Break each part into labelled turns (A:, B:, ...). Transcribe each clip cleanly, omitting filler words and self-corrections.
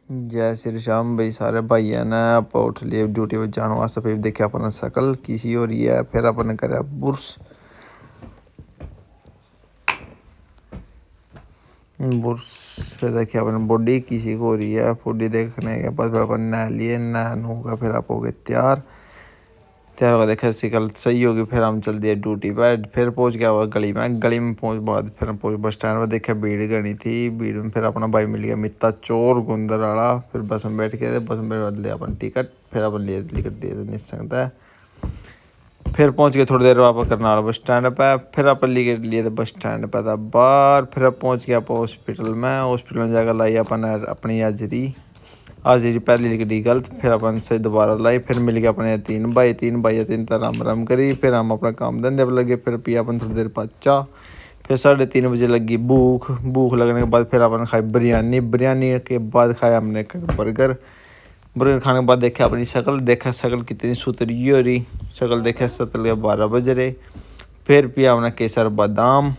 A: जय श्री श्याम भाई सारे भाई ने आप उठ लिए ड्यूटी पर जाने वास्ते। फिर देखिए अपन शकल किसी हो रही है, फिर अपन करे बुर्श फिर देखिए अपन बॉडी किसी को हो रही है। बॉडी देखने के बाद फिर अपन नहा लिए, नहा का फिर आप हो गए तैयार होगा। देखा शिकल सही होगी, फिर हम चल दिए ड्यूटी पर। फिर पहुंच गया हुआ गली में पहुंच बाद फिर हम पहुंच बस स्टैंड पर। देखा भीड़ घनी थी, भीड़ में फिर अपना भाई मिल गया मित्ता चोर गुंदर वाला। फिर बस में बैठ गए थे, बस में बैठ लिया अपन टिकट। फिर अपन लिए टिकट लिए थे निश्चिंत है। फिर पहुंच गए थोड़ी देर वापस करनाल बस स्टैंड पर। फिर अपन लिए थे बस स्टैंड पर था बाहर। फिर अब पहुंच गया अपन हॉस्पिटल में जाकर लाई अपन अपनी हाजिरी पहले लिख दी गलत। फिर अपन से दोबारा लाई। फिर मिल गया अपने तीन भाई राम राम करी। फिर हम अपना काम धंधे पर लगे। फिर पिया अपन थोड़ी देर बाद चाह। फिर 3:30 बजे लगी भूख लगने के बाद फिर अपन खाई बिरयानी के बाद खाया हमने बर्गर खाने के बाद देखा अपनी शक्ल कितनी सुथरी हो रही। शक्ल देखा 12 बज रहे। फिर पिया हमने केसर बादाम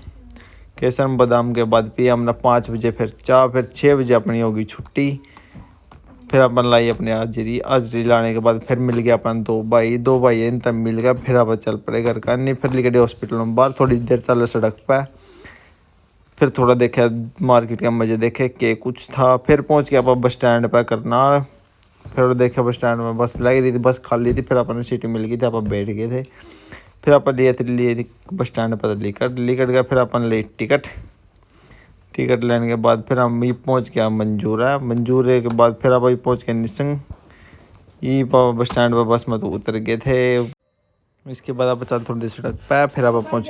A: के बाद पिया हमने 5 बजे फिर चाह। फिर 6 बजे अपनी होगी छुट्टी। फिर अपन लाई अपने हाजरी लाने के बाद फिर मिल गया अपन दो भाई इन तब मिल गया। फिर अपन चल पड़े घर का नहीं। फिर निकले हॉस्पिटल में बाहर, थोड़ी देर चले सड़क पर। फिर थोड़ा देखा मार्केट का मजे देखे के कुछ था। फिर पहुंच गया अपन बस स्टैंड पर करनाल। फिर देखा बस स्टैंड में बस लगी रही थी, बस खाली थी। फिर अपन सीट मिल गई थी, अपन बैठ गए थे। फिर अपन लिए बस स्टैंड पर लिकट गया। फिर अपन ले टिकट लेने के बाद फिर हम भी पहुंच गया मंजूरे के बाद फिर अब पहुंच गए निसंग ये बस स्टैंड पर। बस में तो उतर गए थे। इसके बाद अब चल थोड़ी देर सड़क पे। फिर अब पहुंचे